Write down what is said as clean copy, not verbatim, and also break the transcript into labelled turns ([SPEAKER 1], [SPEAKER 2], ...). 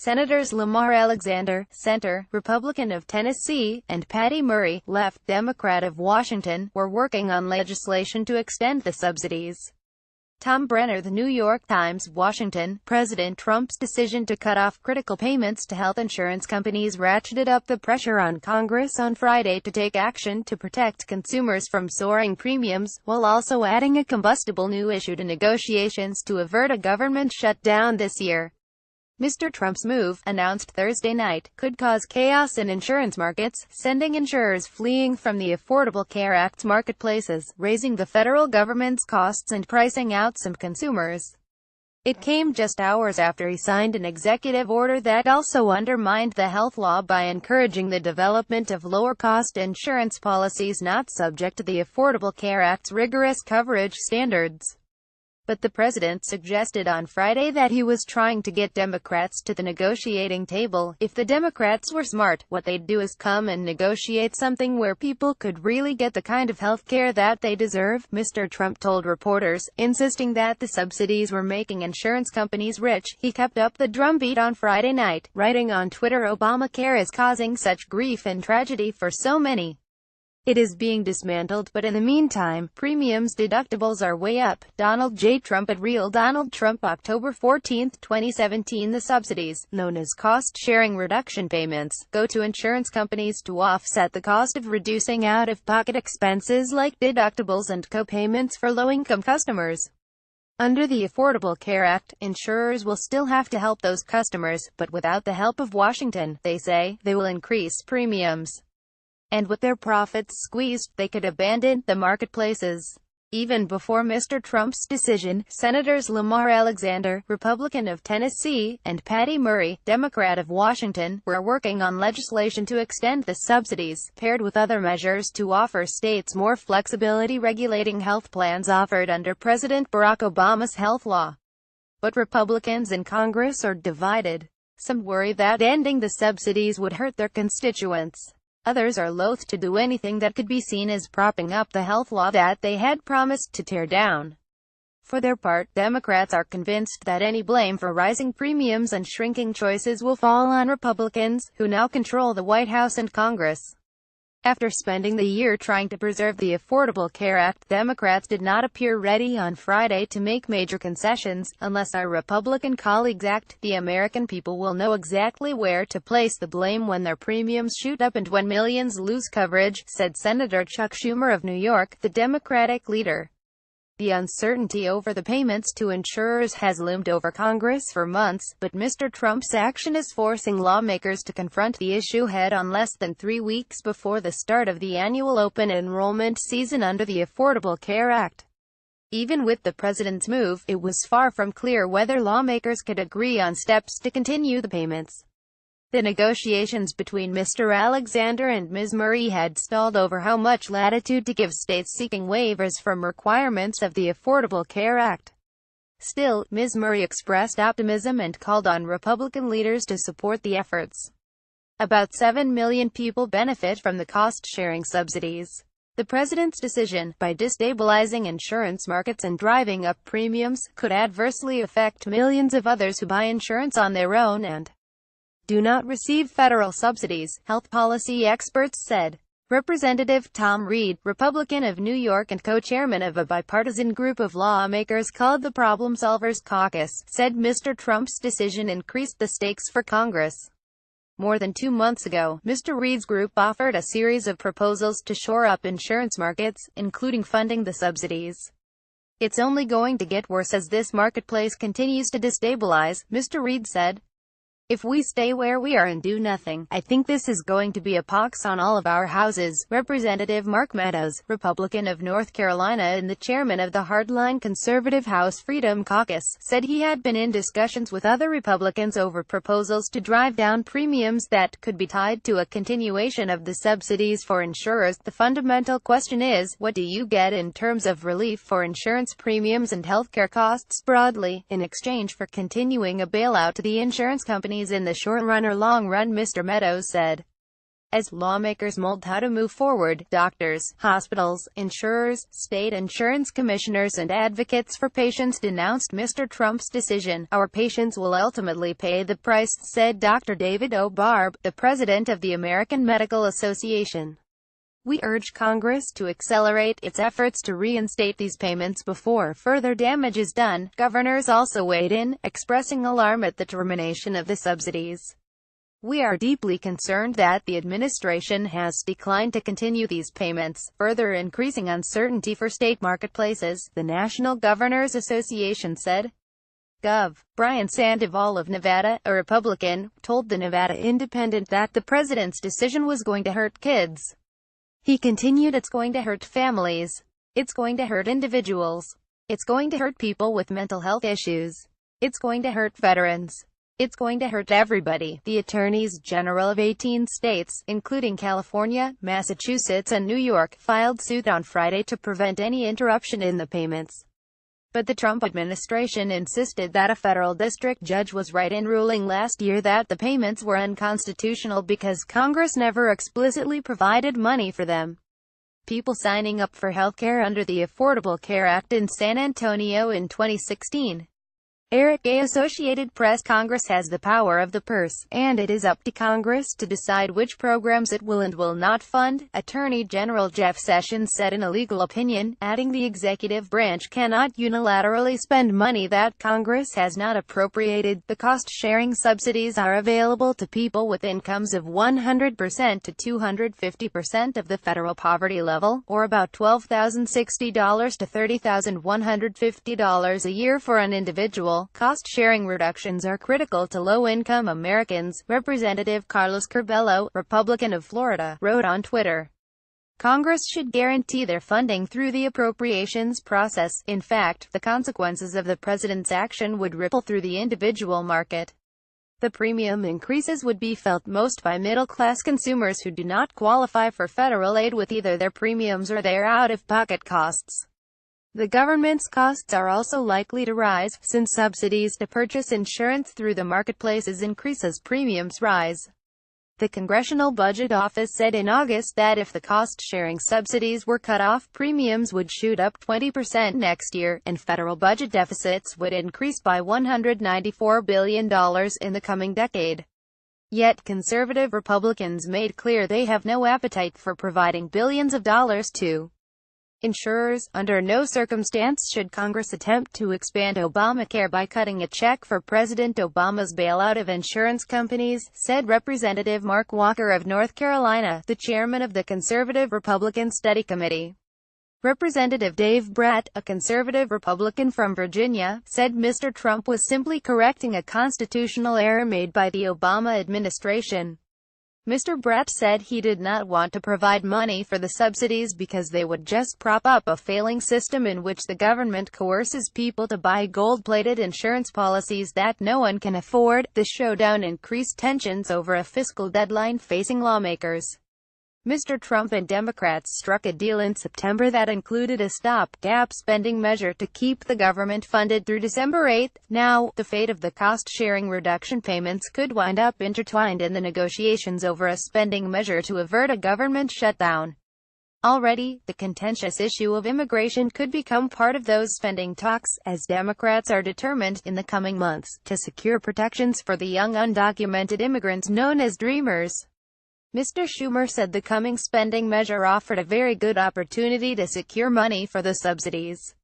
[SPEAKER 1] Senators Lamar Alexander, center, Republican of Tennessee, and Patty Murray, left, Democrat of Washington, were working on legislation to extend the subsidies. Tom Brenner, The New York Times, Washington. President Trump's decision to cut off critical payments to health insurance companies ratcheted up the pressure on Congress on Friday to take action to protect consumers from soaring premiums, while also adding a combustible new issue to negotiations to avert a government shutdown this year. Mr. Trump's move, announced Thursday night, could cause chaos in insurance markets, sending insurers fleeing from the Affordable Care Act's marketplaces, raising the federal government's costs and pricing out some consumers. It came just hours after he signed an executive order that also undermined the health law by encouraging the development of lower-cost insurance policies not subject to the Affordable Care Act's rigorous coverage standards. But the president suggested on Friday that he was trying to get Democrats to the negotiating table. If the Democrats were smart, what they'd do is come and negotiate something where people could really get the kind of health care that they deserve, Mr. Trump told reporters, insisting that the subsidies were making insurance companies rich. He kept up the drumbeat on Friday night, writing on Twitter, "Obamacare is causing such grief and tragedy for so many. It is being dismantled, but in the meantime, premiums deductibles are way up." Donald J. Trump at Real Donald Trump, October 14, 2017. The subsidies, known as cost-sharing reduction payments, go to insurance companies to offset the cost of reducing out-of-pocket expenses like deductibles and co-payments for low-income customers. Under the Affordable Care Act, insurers will still have to help those customers, but without the help of Washington, they say, they will increase premiums. And with their profits squeezed, they could abandon the marketplaces. Even before Mr. Trump's decision, Senators Lamar Alexander, Republican of Tennessee, and Patty Murray, Democrat of Washington, were working on legislation to extend the subsidies, paired with other measures to offer states more flexibility regulating health plans offered under President Barack Obama's health law. But Republicans in Congress are divided. Some worry that ending the subsidies would hurt their constituents. Others are loath to do anything that could be seen as propping up the health law that they had promised to tear down. For their part, Democrats are convinced that any blame for rising premiums and shrinking choices will fall on Republicans, who now control the White House and Congress. After spending the year trying to preserve the Affordable Care Act, Democrats did not appear ready on Friday to make major concessions. Unless our Republican colleagues act, the American people will know exactly where to place the blame when their premiums shoot up and when millions lose coverage, said Senator Chuck Schumer of New York, the Democratic leader. The uncertainty over the payments to insurers has loomed over Congress for months, but Mr. Trump's action is forcing lawmakers to confront the issue head-on less than 3 weeks before the start of the annual open enrollment season under the Affordable Care Act. Even with the president's move, it was far from clear whether lawmakers could agree on steps to continue the payments. The negotiations between Mr. Alexander and Ms. Murray had stalled over how much latitude to give states seeking waivers from requirements of the Affordable Care Act. Still, Ms. Murray expressed optimism and called on Republican leaders to support the efforts. About 7 million people benefit from the cost-sharing subsidies. The president's decision, by destabilizing insurance markets and driving up premiums, could adversely affect millions of others who buy insurance on their own and do not receive federal subsidies, health policy experts said. Representative Tom Reed, Republican of New York and co-chairman of a bipartisan group of lawmakers called the Problem Solvers Caucus, said Mr. Trump's decision increased the stakes for Congress. More than 2 months ago, Mr. Reed's group offered a series of proposals to shore up insurance markets, including funding the subsidies. It's only going to get worse as this marketplace continues to destabilize, Mr. Reed said. If we stay where we are and do nothing, I think this is going to be a pox on all of our houses. Representative Mark Meadows, Republican of North Carolina and the chairman of the hardline conservative House Freedom Caucus, said he had been in discussions with other Republicans over proposals to drive down premiums that could be tied to a continuation of the subsidies for insurers. The fundamental question is, what do you get in terms of relief for insurance premiums and healthcare costs broadly, in exchange for continuing a bailout to the insurance companies in the short run or long run, Mr. Meadows said. As lawmakers mulled how to move forward, doctors, hospitals, insurers, state insurance commissioners and advocates for patients denounced Mr. Trump's decision. "Our patients will ultimately pay the price," said Dr. David O. Barb, the president of the American Medical Association. "We urge Congress to accelerate its efforts to reinstate these payments before further damage is done." Governors also weighed in, expressing alarm at the termination of the subsidies. "We are deeply concerned that the administration has declined to continue these payments, further increasing uncertainty for state marketplaces," the National Governors Association said. Gov. Brian Sandoval of Nevada, a Republican, told the Nevada Independent that the president's decision was going to hurt kids. He continued, "It's going to hurt families. It's going to hurt individuals. It's going to hurt people with mental health issues. It's going to hurt veterans. It's going to hurt everybody." The attorneys general of 18 states, including California, Massachusetts and New York, filed suit on Friday to prevent any interruption in the payments. But the Trump administration insisted that a federal district judge was right in ruling last year that the payments were unconstitutional because Congress never explicitly provided money for them. People signing up for healthcare under the Affordable Care Act in San Antonio in 2016. Eric A. Associated Press. Congress has the power of the purse, and it is up to Congress to decide which programs it will and will not fund, Attorney General Jeff Sessions said in a legal opinion, adding the executive branch cannot unilaterally spend money that Congress has not appropriated. The cost-sharing subsidies are available to people with incomes of 100% to 250% of the federal poverty level, or about $12,060 to $30,150 a year for an individual. Cost-sharing reductions are critical to low-income Americans, Representative Carlos Curbelo, Republican of Florida, wrote on Twitter. Congress should guarantee their funding through the appropriations process. In fact, the consequences of the president's action would ripple through the individual market. The premium increases would be felt most by middle-class consumers who do not qualify for federal aid with either their premiums or their out-of-pocket costs. The government's costs are also likely to rise, since subsidies to purchase insurance through the marketplaces increase as premiums rise. The Congressional Budget Office said in August that if the cost-sharing subsidies were cut off, premiums would shoot up 20% next year, and federal budget deficits would increase by $194 billion in the coming decade. Yet conservative Republicans made clear they have no appetite for providing billions of dollars to insurers. Under no circumstance should Congress attempt to expand Obamacare by cutting a check for President Obama's bailout of insurance companies, said Representative Mark Walker of North Carolina, the chairman of the Conservative Republican Study Committee. Representative Dave Bratt, a conservative Republican from Virginia, said Mr. Trump was simply correcting a constitutional error made by the Obama administration. Mr. Bratt said he did not want to provide money for the subsidies because they would just prop up a failing system in which the government coerces people to buy gold-plated insurance policies that no one can afford. The showdown increased tensions over a fiscal deadline facing lawmakers. Mr. Trump and Democrats struck a deal in September that included a stop-gap spending measure to keep the government funded through December 8. Now, the fate of the cost-sharing reduction payments could wind up intertwined in the negotiations over a spending measure to avert a government shutdown. Already, the contentious issue of immigration could become part of those spending talks, as Democrats are determined, in the coming months, to secure protections for the young undocumented immigrants known as Dreamers. Mr. Schumer said the coming spending measure offered a very good opportunity to secure money for the subsidies.